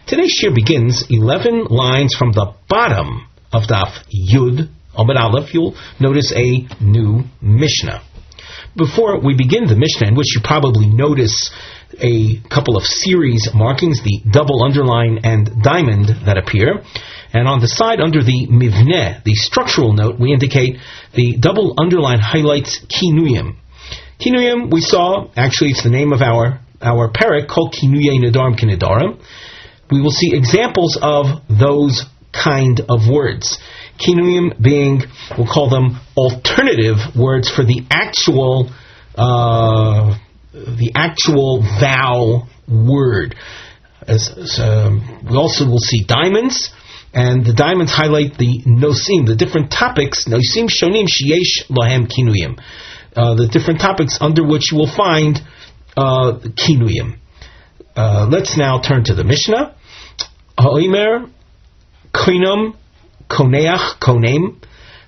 Today's shiur begins 11 lines from the bottom of Daf Yud Amud Aleph. You'll notice a new Mishnah. Before we begin the Mishnah, in which you probably notice a couple of series markings, the double underline and diamond that appear, and on the side under the mivneh, the structural note, we indicate the double underline highlights kinuyim. Kinuyim, we saw, actually it's the name of our parak, called kinuyei nedarim kenedarim. We will see examples of those kind of words. Kinuyim being, we'll call them alternative words for the actual vowel word. We also will see diamonds, and the diamonds highlight the nosim, the different topics, nosim shonim sheyesh lahem kinuyim, the different topics under which you will find kinuyim. Let's now turn to the Mishnah. Ha'omer koinam koneach konem.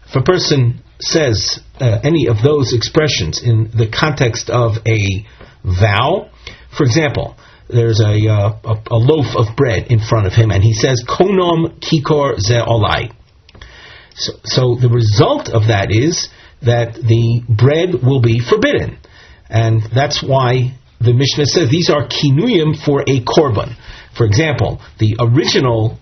If a person says any of those expressions in the context of a vow, for example, there's a loaf of bread in front of him, and he says konom kikor ze olai. So the result of that is that the bread will be forbidden, and that's why the Mishnah says these are kinuyim for a korban. For example, the original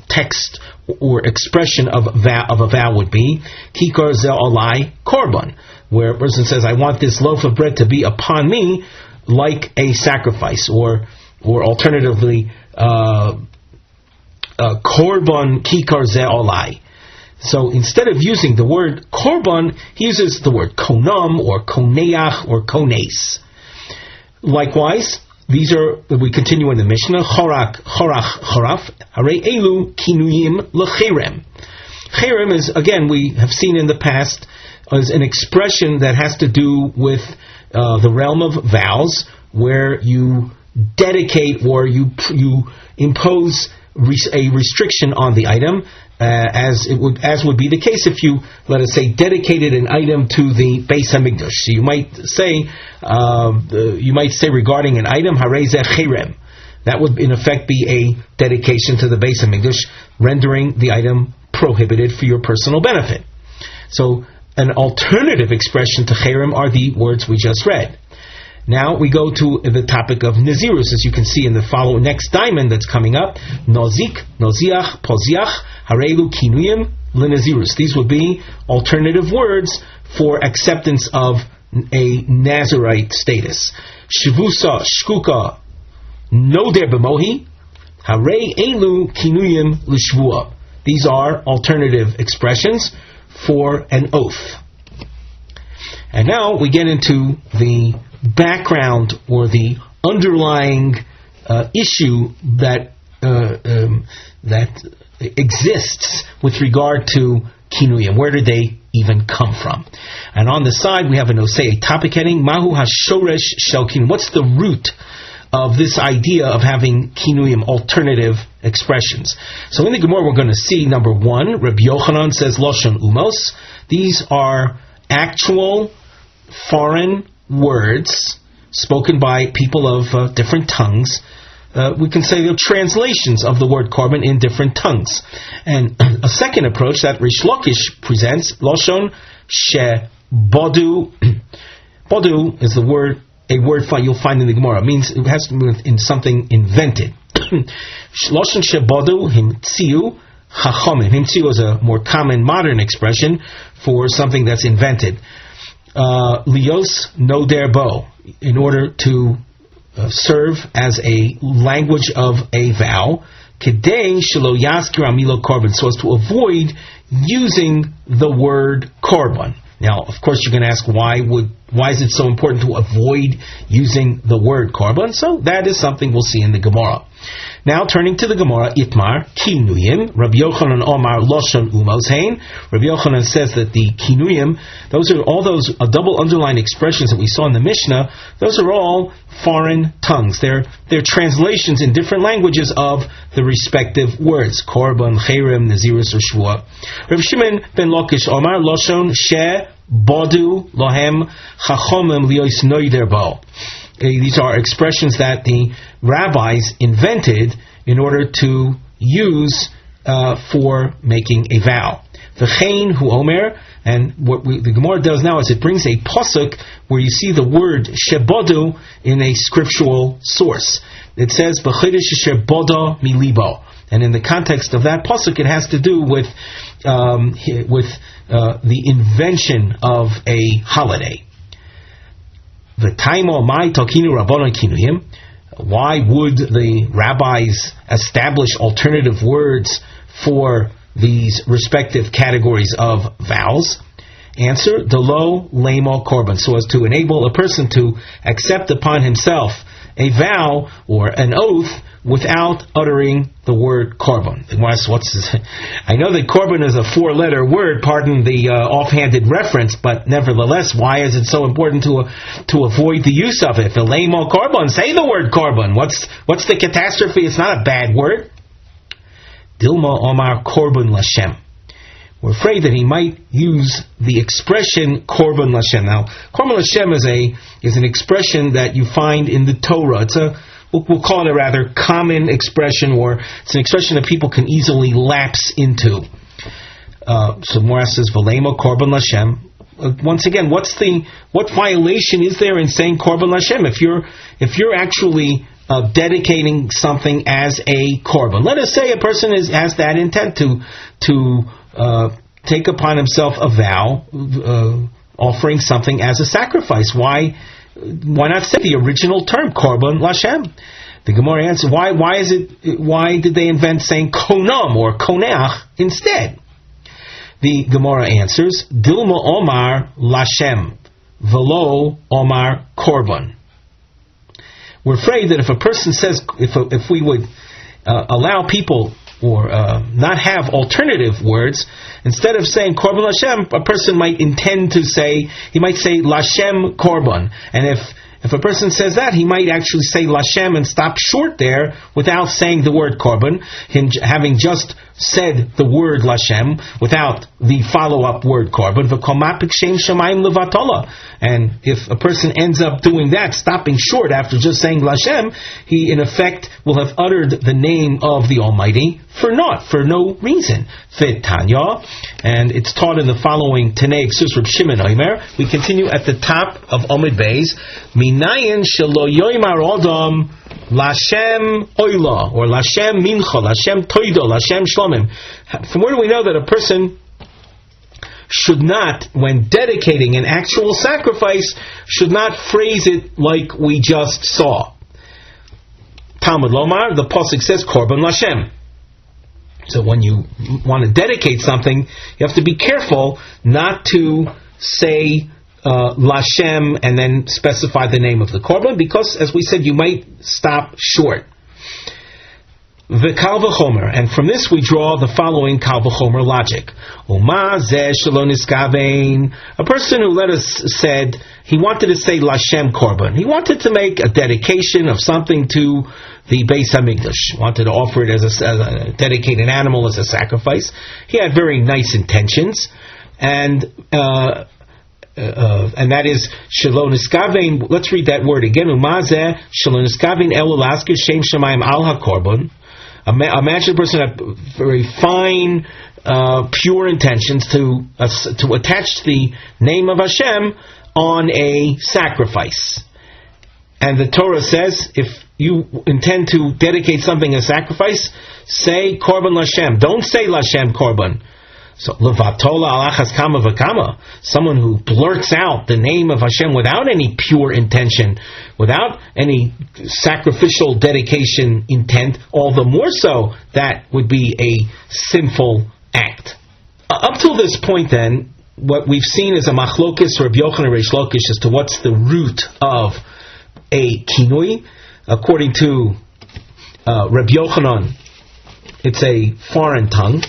text or expression of a vow would be kikor ze olai korban, where a person says, I want this loaf of bread to be upon me like a sacrifice, or alternatively korban kikor ze olai. So instead of using the word korban, he uses the word konam or koneach or kones. Likewise, we continue in the Mishnah, Chorach, Choraf, Harei Elu, Kinuyim, Lecherem. Cherem is, again, we have seen in the past, is an expression that has to do with the realm of vows, where you dedicate or you impose a restriction on the item, as would be the case if you, let us say, dedicated an item to the Beis Hamikdash. So you might say regarding an item, Harei ze cherem. That would in effect be a dedication to the Beis Hamikdash, rendering the item prohibited for your personal benefit. So an alternative expression to cherem are the words we just read. Now we go to the topic of Nazirus, as you can see in the next diamond that's coming up. Nozik, Noziach, Poziach, Harelu, Kinuyim, Lenazirus. These would be alternative words for acceptance of a Nazirite status. Shivusa, Shkuka, Noder B'mohi, Harei Elu, Kinuyim, Lishvua. These are alternative expressions for an oath. And now we get into the background or the underlying issue that exists with regard to kinuyim. Where did they even come from? And on the side we have a topic heading, Mahu hashoresh shel kinuyim. What's the root of this idea of having kinuyim, alternative expressions? So in the Gemara we're going to see, number one, Rabbi Yochanan says Loshon Umos. These are actual foreign words spoken by people of different tongues. We can say they're translations of the word korban in different tongues. And a second approach that Rish Lakish presents, Loshon she bodu. Bodu is a word you'll find in the Gemara. It means it has to be in something invented. Loshon she bodu himtziu chachomim. Himtziu is a more common modern expression for something that's invented. Lios noder bo, in order to serve as a language of a vow, kedei shelo yaskir amilo korban, so as to avoid using the word korban. Now, of course, you're going to ask why is it so important to avoid using the word korban? So that is something we'll see in the Gemara. Now, turning to the Gemara, Itmar, Kinuyim, Rabbi Yochanan Omar, Loshon Umos Hain. Rabbi Yochanan says that the Kinuyim, those are all those double underlined expressions that we saw in the Mishnah, those are all foreign tongues. They're translations in different languages of the respective words. Korban, Cherem, Nazirus, or Shvua. Rabbi Shimon ben Lakish Omar, Loshon She Bodu Lohem Chachomim Lios Noider Bo. These are expressions that the rabbis invented in order to use for making a vow. V'chein hu omer, and what the Gemara does now is it brings a pasuk where you see the word shebodu in a scriptural source. It says v'chodesh sheboda milibo, and in the context of that pasuk, it has to do with the invention of a holiday. V'taimo mai tokinu rabbanon kinuyim. Why would the rabbis establish alternative words for these respective categories of vows? Answer, delo lemo korban, so as to enable a person to accept upon himself a vow or an oath without uttering the word korban. I know that korban is a 4-letter word, pardon the offhanded reference, but nevertheless, why is it so important to avoid the use of it? Lemo korban, say the word korban. What's the catastrophe? It's not a bad word. Dilma omar korban lashem. We're afraid that he might use the expression korban lashem. Now, korban lashem is an expression that you find in the Torah. We'll call it a rather common expression, or it's an expression that people can easily lapse into. So Morah says, "V'lema korban lashem." Once again, what violation is there in saying korban lashem? If you're actually dedicating something as a korban, let us say a person has that intent to take upon himself a vow, offering something as a sacrifice. Why not say the original term korban lashem? The Gemara answers, why did they invent saying konam or koneach instead? The Gemara answers, dilma omar lashem velo omar korban. We're afraid that if a person says, if we would allow people or not have alternative words, instead of saying korban lashem, a person might intend to say, he might say lashem korban, and if a person says that, he might actually say lashem and stop short there without saying the word korban, him having just said the word lashem without the follow-up word korban. And if a person ends up doing that, stopping short after just saying lashem, he in effect will have uttered the name of the Almighty for no reason. Tanya, and it's taught in the following Tanei Ksus Reb Shimon Omer. We continue at the top of Omid Beis. Minayin shelo yoymar odom Lashem Oila, or Lashem Mincha, Lashem Toido, Lashem Shlomim. From where do we know that a person should not, when dedicating an actual sacrifice, should not phrase it like we just saw? Talmud Lomar, the pasuk says Korban Lashem. So when you want to dedicate something, you have to be careful not to say Lashem and then specify the name of the korban, because, as we said, you might stop short. The kal v'chomer, and from this we draw the following kal v'chomer logic. Uma zeh shelo niskavein. A person who, let us said, he wanted to say Lashem korban. He wanted to make a dedication of something to the Beis Hamikdash. Wanted to offer it dedicate an animal as a sacrifice. He had very nice intentions, and that is shelo niskavein. Let's read that word again. Umazeh shelo niskavein elu laskir shem shemayim al hakorban. Imagine a person had very fine, pure intentions to attach the name of Hashem on a sacrifice. And the Torah says, if you intend to dedicate something as sacrifice, say korban Lashem. Don't say Lashem korban. So, levatola alachas kama v'kama, someone who blurts out the name of Hashem without any pure intention, without any sacrificial dedication intent, all the more so, that would be a sinful act. Up till this point then, what we've seen is a machlokis, Reb Yochanan and Reish Lakish, as to what's the root of a kinui. According to Reb Yochanan, it's a foreign tongue.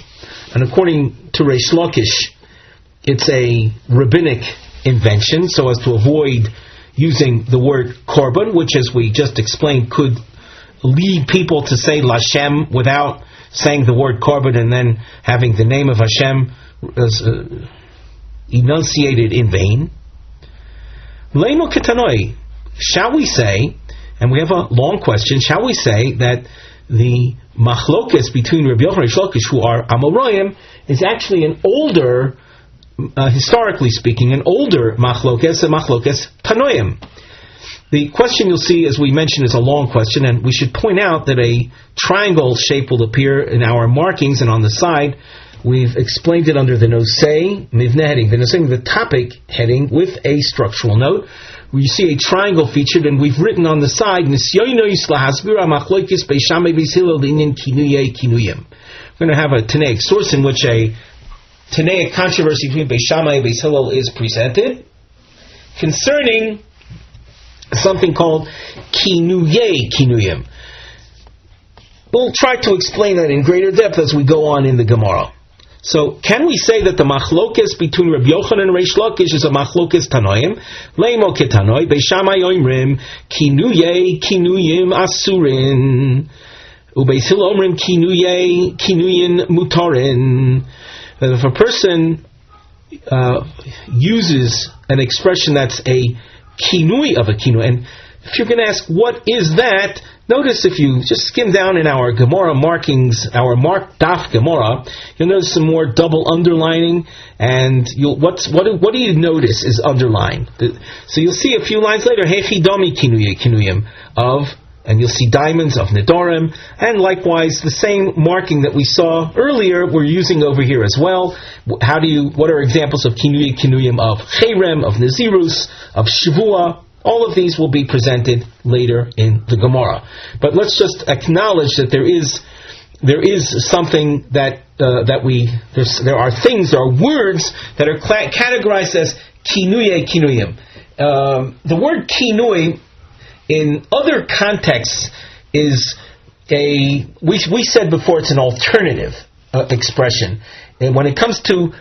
And according to Reish Lakish, it's a rabbinic invention, so as to avoid using the word korban, which, as we just explained, could lead people to say Lashem without saying the word korban and then having the name of Hashem enunciated in vain. Leino ketanoi, shall we say, and we have a long question, shall we say that the machlokes between Rabbi Yochanan and Reish Lakish, who are Amoraim, is actually an older, historically speaking, an older machlokes, a machlokes Tanoim. The question you'll see, as we mentioned, is a long question, and we should point out that a triangle shape will appear in our markings, and on the side, we've explained it under the nosei mivne heading, the topic heading with a structural note, where you see a triangle featured, and we've written on the side, we're going to have a Tanaic source in which a Tanaic controversy between Beis Shammai and Beis Hillel is presented concerning something called kinuyim. We'll try to explain that in greater depth as we go on in the Gemara. So, can we say that the machlokes between Rabbi Yochanan and Reish Lakish is a machlokes tanoim? Leimo ketanoi, Beis Shammai oimrim, kinuyim asurin, ubeis Hillel omrim kinuyin mutarin. That if a person uses an expression that's a kinui of a kinui, and if you're going to ask what is that, notice if you just skim down in our Gemara markings, our marked Daf Gemara, you'll notice some more double underlining, and what do you notice is underlined? So you'll see a few lines later, Hechidami kinuyim of, and you'll see diamonds of Nedarim, and likewise the same marking that we saw earlier we're using over here as well. What are examples of kinuyim of Cherem, of Nazirus, of Shavua? All of these will be presented later in the Gemara. But let's just acknowledge that there is something that there are words that are categorized as kinuyim. The word kinui in other contexts is we said before it's an alternative expression. And when it comes to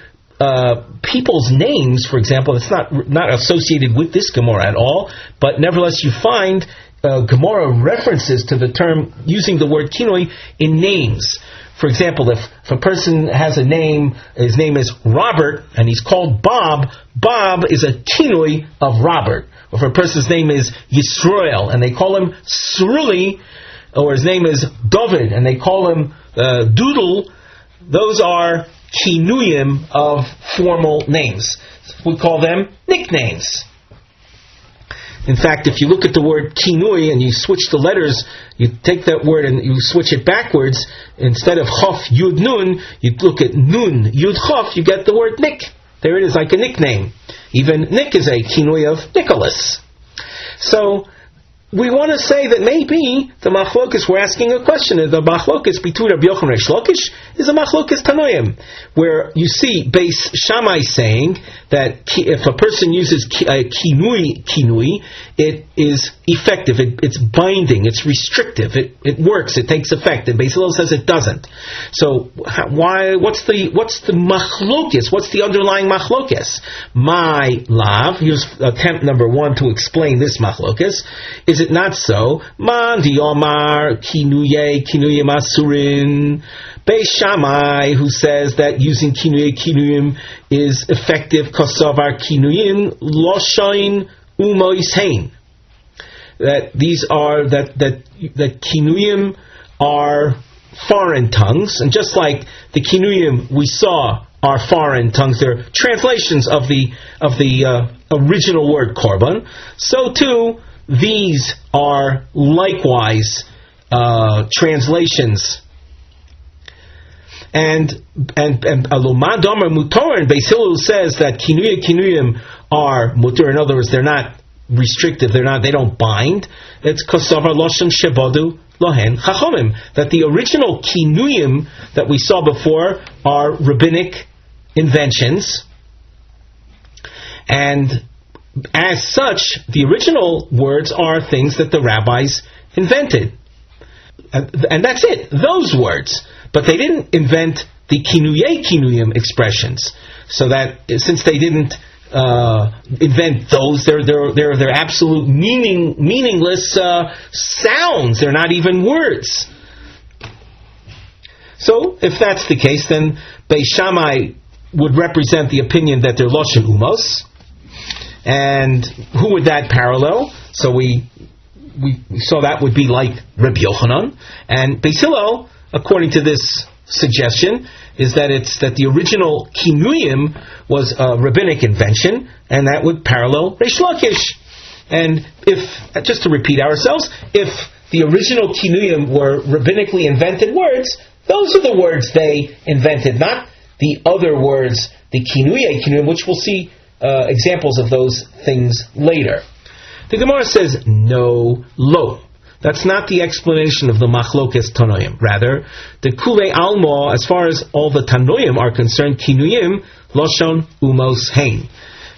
people's names, for example, it's not associated with this Gemara at all, but nevertheless you find Gemara references to the term using the word kinui in names. For example, if a person has a name, his name is Robert, and he's called Bob, Bob is a kinui of Robert. Or if a person's name is Yisrael, and they call him Sruli, or his name is David, and they call him Doodle, those are kinuyim of formal names. We call them nicknames. In fact, if you look at the word kinui and you switch the letters, you take that word and you switch it backwards, instead of chof yud nun, you look at nun yud chof, you get the word Nick. There it is, like a nickname. Even Nick is a kinui of Nicholas. So, we want to say that maybe the machlokes, we're asking a question, the machlokes between Rabbi Yochanan and Reish Lakish is a machlokes tanoim, where you see Beis Shammai saying that if a person uses kinui, it is effective, it's binding, it's restrictive, it works, it takes effect, and Beis Hillel says it doesn't. So what's the machlokes? What's the underlying machlokes? My lav, here's attempt number one to explain this machlokes. Is it not so? Man di omar kinuyim asurin. Beis Shammai, who says that using kinuyim is effective, kosavar kinuyim loshain umoishein. That these are that kinuyim are foreign tongues, and just like the kinuyim we saw are foreign tongues, they're translations of the original word korban. So too, these are likewise translations. And Alomad Omer Mutor, and Beis Hillel says that kinuyim are mutar. In other words, they're not restrictive. They don't bind. It's kosavar loshem shebadu lohen chachomim. That the original kinuyim that we saw before are rabbinic inventions, and as such, the original words are things that the rabbis invented. And that's it, those words. But they didn't invent the kinuyim expressions. So that since they didn't invent those, they're absolute meaningless sounds. They're not even words. So if that's the case, then Beis Shammai would represent the opinion that they're loshen umos. And who would that parallel? So we saw that would be like Rabbi Yochanan. And Beis Hillel according to this suggestion, is that it's that the original kinuyim was a rabbinic invention, and that would parallel Reish Lakish. And if, just to repeat ourselves, if the original kinuyim were rabbinically invented words, those are the words they invented, not the other words, the kinuyim, which we'll see examples of those things later. The Gemara says, no, lo. That's not the explanation of the machlokes tanoim. Rather, the kulei alma, as far as all the tanoim are concerned, kinuyim, loshon umos hein.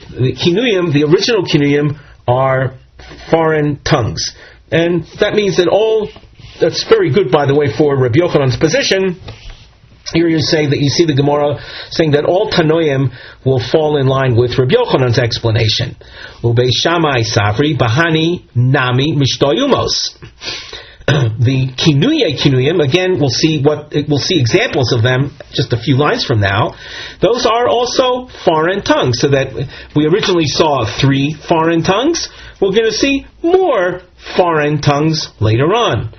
The kinuyim, the original kinuyim, are foreign tongues. And that means that that's very good, by the way, for Rabbi Yochanan's position. Here you say that you see the Gemara saying that all Tanoim will fall in line with Rabbi Yochanan's explanation. Ubei Shammai Safri Bahani Nami Mishtoyumos. The kinuyim, again, we'll see examples of them just a few lines from now. Those are also foreign tongues, so that we originally saw 3 foreign tongues. We're going to see more foreign tongues later on.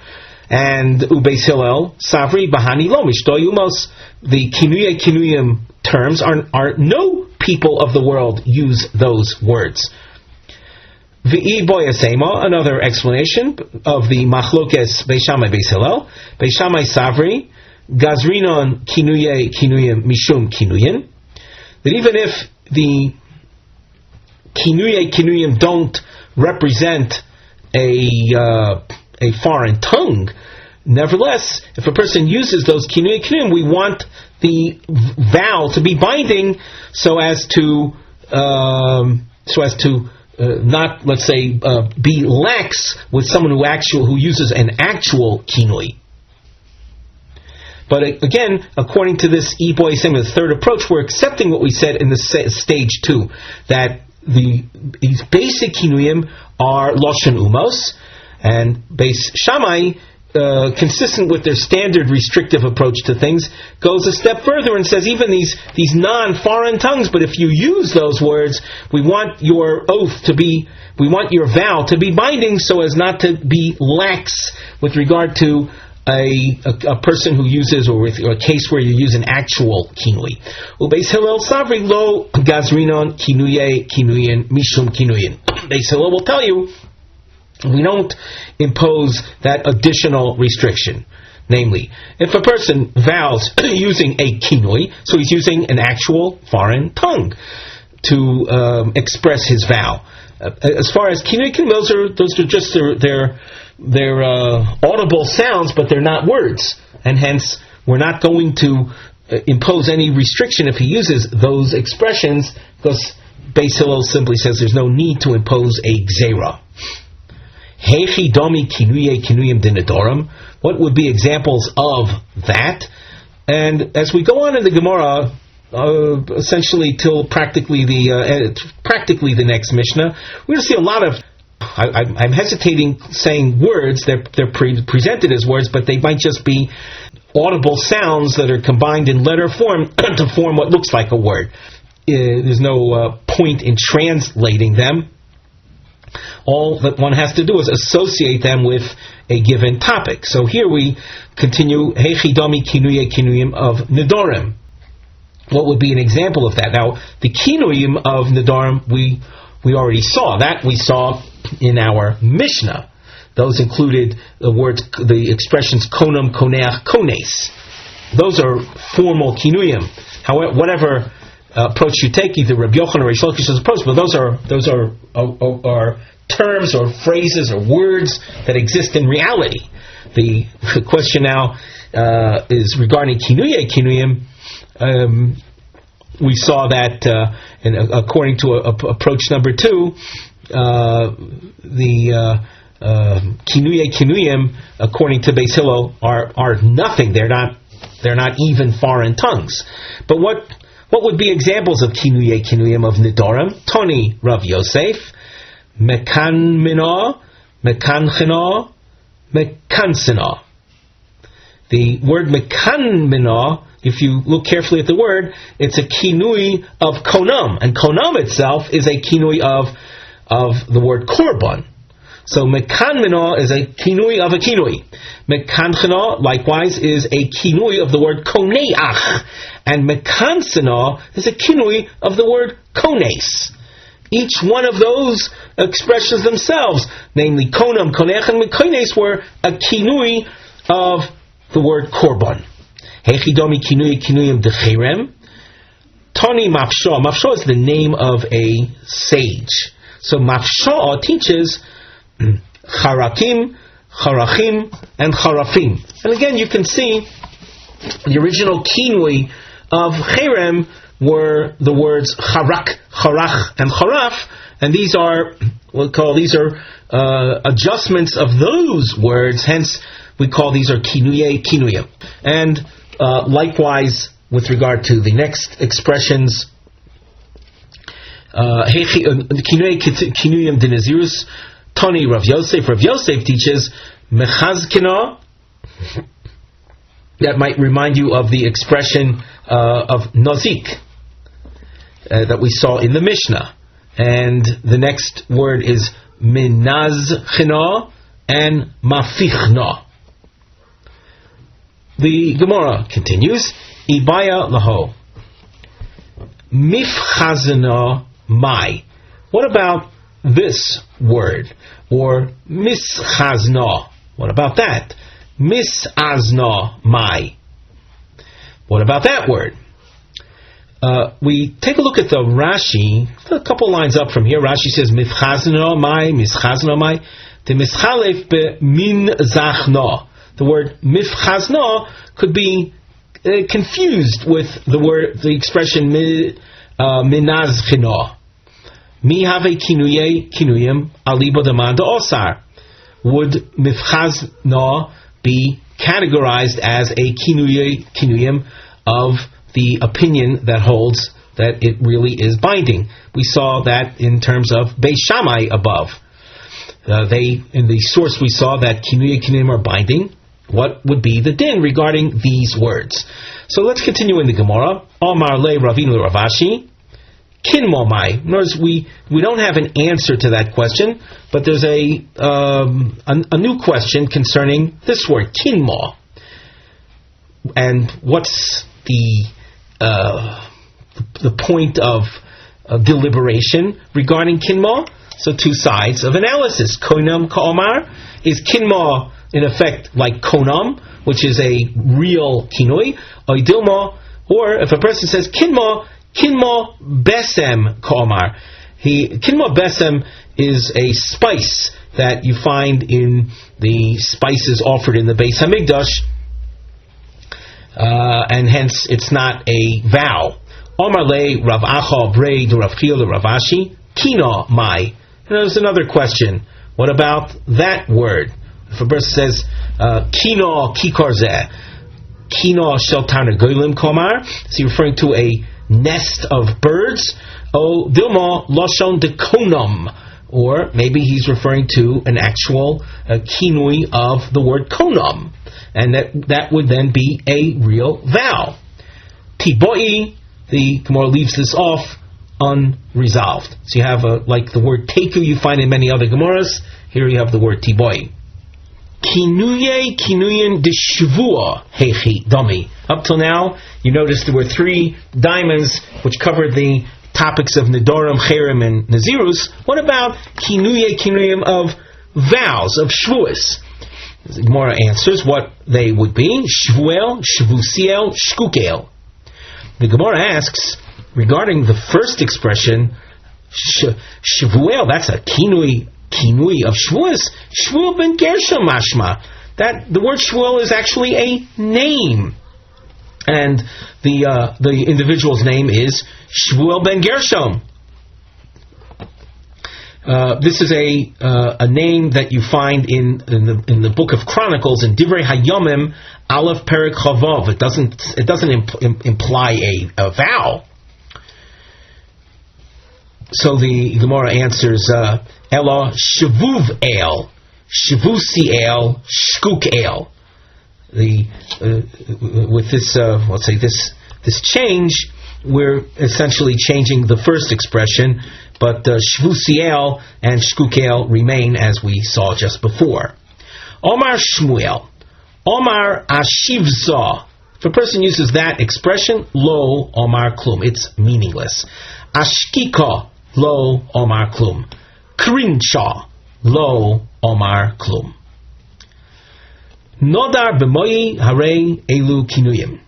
And Ubeis Hillel, Savri, Bahani, Lo, Mishtoyumos, the kinuyim terms are no people of the world use those words. V'i Boyasema, another explanation of the Machlokes Beis Shammai Beis Hillel. Beis Shammai Savri, Gazrinon kinuyim Mishum kinuyim. That even if the kinuyim don't represent a foreign tongue, nevertheless, if a person uses those kinuyim, we want the vowel to be binding so as to not, let's say, be lax with someone who uses an actual kinui. But again, according to this Eboy Sema, the third approach, we're accepting what we said in the stage 2, that these basic kinuyim are Loshen Umos, and Beis Shammai, consistent with their standard restrictive approach to things, goes a step further and says even these non-foreign tongues, but if you use those words, we want your vow to be binding so as not to be lax with regard to a person who uses, or a case where you use an actual kinui. Ubeis Hillel Savri Lo Gazrinon Kinuyin Mishum Kinuyin. Beis Hillel will tell you, we don't impose that additional restriction. Namely, if a person vows using a kinui, so he's using an actual foreign tongue to express his vow. As far as kinui, those are just their audible sounds, but they're not words, and hence we're not going to impose any restriction if he uses those expressions, because Beis Hillel simply says there's no need to impose a gzeira. Heichi domi kinuyim de Nedarim. What would be examples of that? And as we go on in the Gemara, essentially till practically the next Mishnah, we're going to see a lot of. I'm hesitating saying words. They're presented as words, but they might just be audible sounds that are combined in letter form to form what looks like a word. There's no point in translating them. All that one has to do is associate them with a given topic. So here we continue, Heichidami kinuyim of Nedarim. What would be an example of that? Now, the kinuyim of Nedarim, we already saw. That we saw in our Mishnah. Those included the expressions konam, koneach, kones. Those are formal kinuyim. However, whatever approach you take, either Rabbi Yochanan or Reish Lakish's approach, but those are terms or phrases or words that exist in reality. The question now is regarding kinuyim. We saw that, according to approach number 2, the kinuyim, according to Beis Hillel, are nothing. They're not even foreign tongues. But what would be examples of kinuyim of Nedarim? Toni Rav Yosef, mekan mina, mekan chena, mekansena. The word mekan mina, if you look carefully at the word, it's a kinui of konam, and konam itself is a kinui of the word korban. So mekanmina is a kinui of a kinui. Mekanchana, likewise, is a kinui of the word koneach. And mekansana is a kinui of the word kones. Each one of those expressions themselves, namely konam, konech, and mekones, were a kinui of the word korban. Hechidomi kinui kinuyim decherem. Tani mafsha. Mafsha is the name of a sage. So mafsha teaches charakim, charachim, and charafim. And again, you can see the original kinui of cherem were the words charak, charach, and charaf, and these are adjustments of those words. Hence, we call these are kinuye, kinuya. And likewise, with regard to the next expressions, kinuyim dinazirus, Tani Rav Yosef. Rav Yosef teaches mechazkina. That might remind you of the expression of nazik that we saw in the Mishnah. And the next word is minazchina and mafichna. The Gemara continues, Ibaya laho. Mifchazna mai. What about this word? Or mischazna. What about that? Misazna mai. What about that word? We take a look at the Rashi, a couple lines up from here. Rashi says, Mifchazna mai, mischazna mai. The mischalef be min zachna. The word mifchazna could be confused with the expression minazchina. Mi have kinuyim aliba demand osar. Would mifchazna be categorized as a kinuyim of the opinion that holds that it really is binding? We saw that in terms of Beis Shammai above. In the source we saw that kinuyim are binding. What would be the din regarding these words? So let's continue in the Gemara. Amar le Ravinu Ravashi. Kinmo mai. In other words, we don't have an answer to that question, but there's a new question concerning this word, kinmo. And what's the point of deliberation regarding kinmo? So two sides of analysis. Konam ka'omar. Is kinmo in effect like konam, which is a real kinoi, oidilma, or if a person says kinma besem ka'omar. Kinma besem is a spice that you find in the spices offered in the Beis Hamikdash, and hence it's not a vow. Omar le Rav Acha Brei de Rav Chil de Rav Ashi Kina mai. And there's another question. What about that word? If a person says Kina kikarzeh, Kina shel tarnagolim komar, is he referring to a nest of birds? Oh, Dilma lashon de konam, or maybe he's referring to an actual kinui of the word konam, and that would then be a real vow. Tiboi, the Gemara leaves this off unresolved. So you have like the word teku you find in many other Gemaras. Here you have the word tiboi. Kinuye kinuyin de shvua hechi dami. Up till now, you noticed there were three diamonds which covered the topics of Nedarim, Cherem, and Nazirus. What about kinuye kinuyim of vows, of shvuas? The Gemara answers what they would be: shvuel, shvusiel, shkukel. The Gemara asks regarding the first expression, shvuel. That's a kinui of shvuas. Shvuel ben Gershom mashma. That the word shvuel is actually a name, and the individual's name is Shvuel ben Gershom. This is a name that you find in the book of Chronicles in Divrei Hayomim Aleph Perek Chavav. It doesn't imply a vow. So the Gemara answers Ela Shavuv El, Shavusi El, Shkuk El. With this, let's say this change, we're essentially changing the first expression, but Shvusiel and Shkukel remain as we saw just before. Omar Shmuel, Omar Ashivza. If a person uses that expression, Lo Omar Klum, it's meaningless. Ashkika, Lo Omar Klum. Krinsha, Lo Omar Klum. Nodar b'moyi harei elu kinuyim.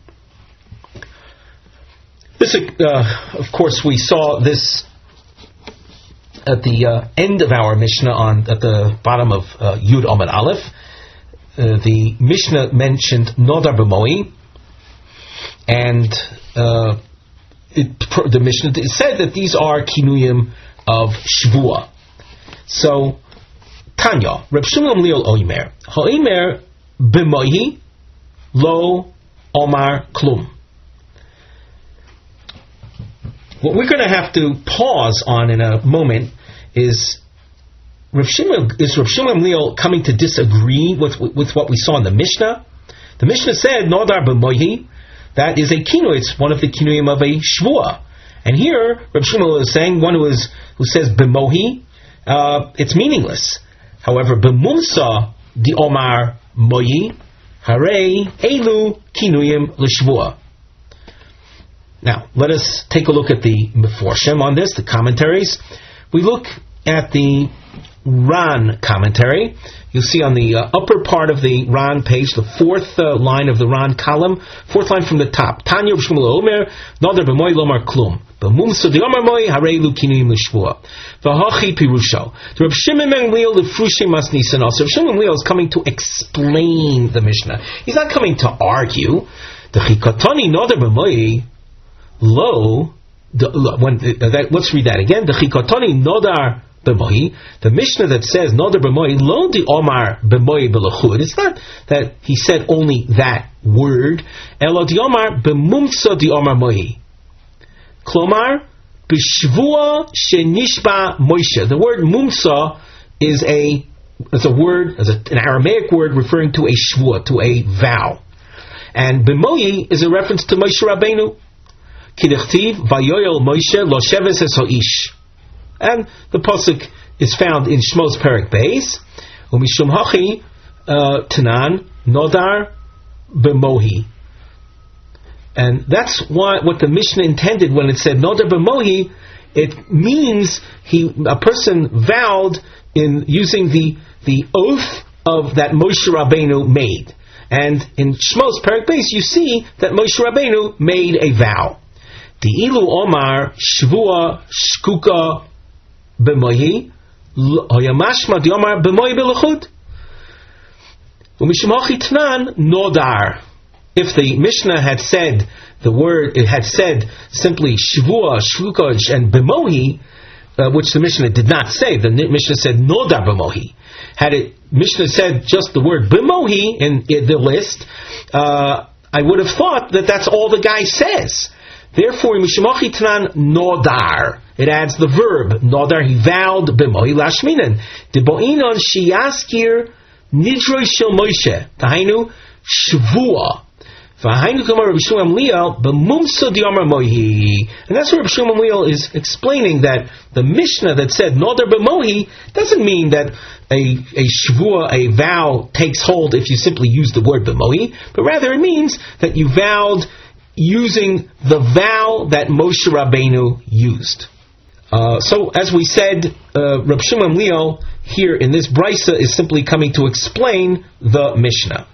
This, of course, we saw this at the end of our Mishnah at the bottom of Yud Amud Aleph. The Mishnah mentioned Nodar b'moyi, and the Mishnah said that these are kinuyim of Shvua. So, Tanya, Reb Shmuel Gamliel Oimer, Ha'omer b'moyi lo omar klum. What we're going to have to pause on in a moment is Reb Shmuel Gamliel coming to disagree with what we saw in the Mishnah. The Mishnah said Nodar b'moyi, that is a kinui, it's one of the kinuyim of a shvua. And here Reb Shmuel is saying one who says b'mohi, it's meaningless. However, b'mumsa di omar moyi harei elu kinuyim l'shvua. Now, let us take a look at the Meforshim on this, the commentaries. We look at the Ran commentary. You'll see on the upper part of the Ran page, the fourth line of the Ran column, fourth line from the top. Tanya Shmuel Omer, Nodar b'moy lomar klum. B'mumsa di omar moy harei elu kinuyim l'shvua. V'hachi pirusho. The Reb Shimon Gamliel l'frushim masnisan also. Reb Shimon Gamliel is coming to explain the Mishnah. He's not coming to argue. The chikatani Nodar b'moy lo. Let's read that again. The chikatani Nodar b'mohi, the Mishnah that says Nodar b'mohi lo di omar b'mohi b'lachud. It's not that he said only that word. Elo di omar b'mumsa di omar mohi. Klomar b'shvua shenishba Moshe. The word mumsa is an Aramaic word referring to a shvua, to a vow, and b'mohi is a reference to Moshe Rabbeinu. Kidechtiv vayoyel Moshe lo sheves es ha'ish. And the pasuk is found in Shmos Perek Beis, Umishum Hachi Tanan Nodar B'mohi. And that's what the Mishnah intended when it said Nodar B'mohi. It means a person vowed in using the oath of that Moshe Rabbeinu made. And in Shmos Perek Beis you see that Moshe Rabbeinu made a vow. Di'ilu Omar Shvua Shkuka b'mohi oyamashma diomar b'mohi b'lachud u'mishmachi tnan nodar. If the Mishnah had said it had said simply shvua, shvuka, and b'mohi, which the Mishnah did not say. The Mishnah said nodar b'mohi. Had Mishnah said just the word b'mohi in the list, I would have thought that that's all the guy says. Therefore, mishmachi tnan nodar. It adds the verb nodar. He vowed b'mohi lashminan. Deboinon shiyaskir nidroi shel Moshe. Tahainu shvua. V'hainu kamar Reb Shmuel Gamliel b'mumsa di'amar mohi. And that's where Reb Shmuel Gamliel is explaining that the Mishnah that said nodar b'mohi doesn't mean that a shvua, a vow, takes hold if you simply use the word b'mohi, but rather it means that you vowed using the vow that Moshe Rabbeinu used. So, as we said, Reb Shmuel Gamliel here in this brisa is simply coming to explain the Mishnah.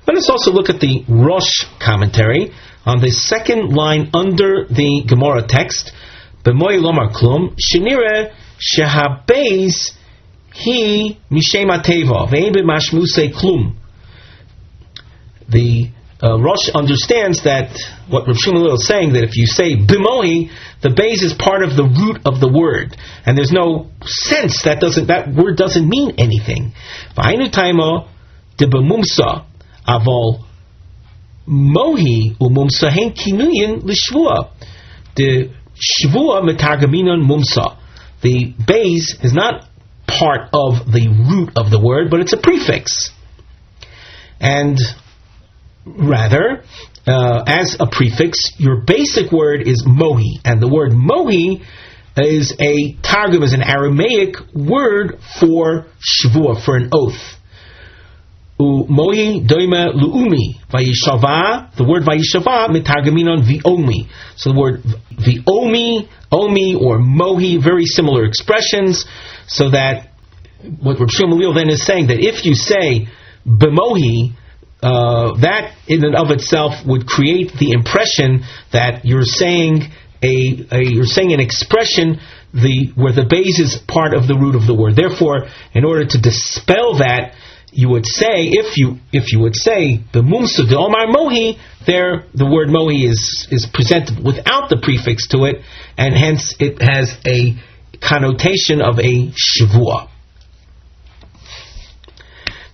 Let us also look at the Rosh commentary on the second line under the Gemara text. B'moy lomar klum shenire shehabeis hi mishem ateva ve'en b'mashmusei klum. The Rosh understands that what Reb Shmuel Gamliel is saying, that if you say b'mohi, the beis is part of the root of the word, and there's no sense that word doesn't mean anything. V'hainu taima de b'mumsa aval mohi u'mumsa hen kinuyin l'shvua. The shvua metargaminon mumsa. The beis is not part of the root of the word, but it's a prefix. And Rather, as a prefix, your basic word is mohi, and the word mohi is a targum, is an Aramaic word for shvuah, for an oath. Mohi doime luumi vayishava. The word vayishava mitargaminon viomi. So the word viomi, omi, or mohi, very similar expressions. So that what Reb Shmuel then is saying, that if you say b'mohi, that in and of itself would create the impression that you're saying an expression where the base is part of the root of the word. Therefore, in order to dispel that, you would say, if you would say b'mumsa de omar mohi, there the word mohi is presented without the prefix to it, and hence it has a connotation of a shvuah.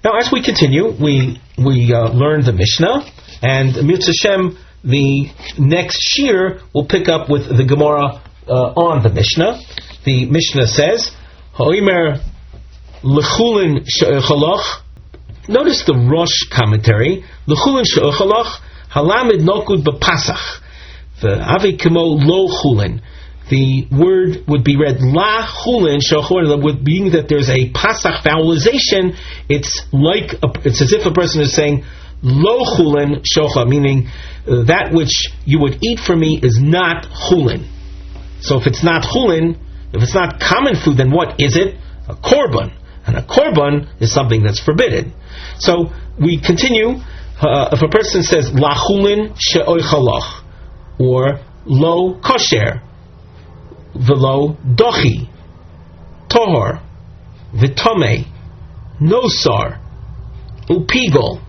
Now, as we continue, we learn the Mishnah, and Mitzvah Shem, the next shiur will pick up with the Gemara on the Mishnah. The Mishnah says, "Ha'omer lechulin she'echalach." Notice the Rosh commentary. Lechulin she'echalach halamid nokud b'pasach. The avi kemo lo chulin. The word would be read la chulin she'echalach, with being that there's a pasach vowelization. It's as if a person is saying lo chulin she'echalach, meaning that which you would eat for me is not chulin. So if it's not chulin, if it's not common food, then what is it? A korban. And a korban is something that's forbidden. So we continue. If a person says la chulin she'ochalach, or lo kosher, v'lo dochi, tohor, v'tomei, nosar, upigol,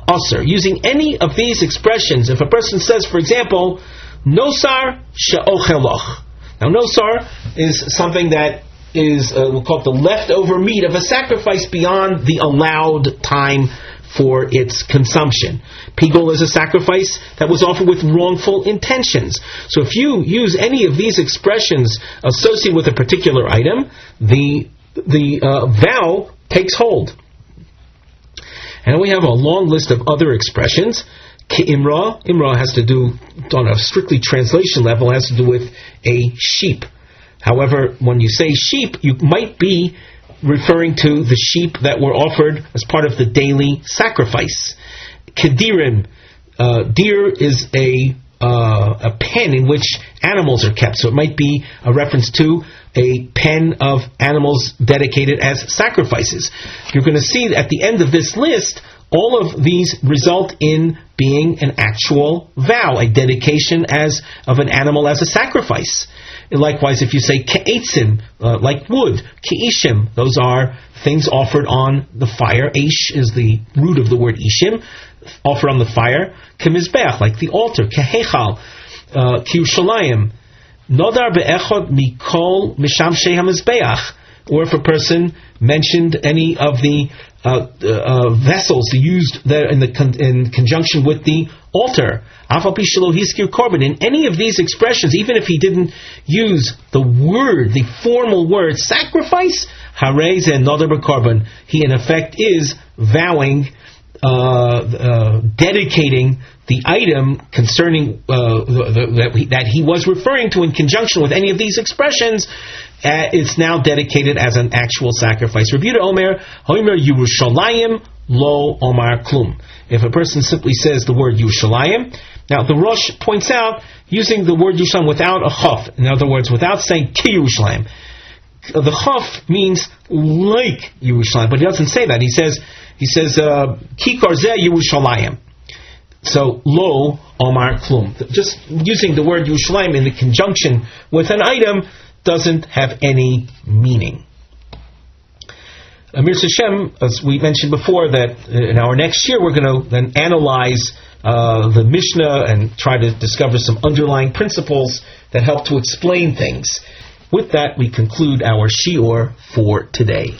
ozer. Using any of these expressions, if a person says, for example, nosar she'ochalach. Now, nosar is something that is, we'll call it the leftover meat of a sacrifice beyond the allowed time for its consumption. Pigol is a sacrifice that was offered with wrongful intentions. So if you use any of these expressions associated with a particular item, the vow takes hold. And we have a long list of other expressions. Imra has to do, on a strictly translation level, has to do with a sheep. However, when you say sheep, you might be referring to the sheep that were offered as part of the daily sacrifice. Kedirim, deer is a pen in which animals are kept, so it might be a reference to a pen of animals dedicated as sacrifices. You're going to see at the end of this list, all of these result in being an actual vow, a dedication of an animal as a sacrifice. Likewise, if you say ke'etzim, like wood, ke'ishim, those are things offered on the fire. Eish is the root of the word ishim, offered on the fire. Kemizbeach, like the altar. Kehechal, kiushalayim, nodar be'echod mikol misham shei hamizbeach. Or if a person mentioned any of the vessels used there in conjunction with the altar. In any of these expressions, even if he didn't use the formal word sacrifice, harez and nodar b'korban, he in effect is vowing, dedicating the item concerning that he was referring to in conjunction with any of these expressions. It's now dedicated as an actual sacrifice. Rabbi Yehuda Omer, Homer Yerushalayim lo Omar Klum. If a person simply says the word Yerushalayim, now the Rosh points out using the word Yerushalayim without a chaf, in other words, without saying ki Yerushalayim. The chaf means like Yerushalayim, but he doesn't say that. He says ki karzeh Yerushalayim. So lo Omar Klum. Just using the word Yerushalayim in the conjunction with an item doesn't have any meaning. Amir Shem, as we mentioned before, that in our next year we're going to then analyze the Mishnah and try to discover some underlying principles that help to explain things. With that, we conclude our shiur for today.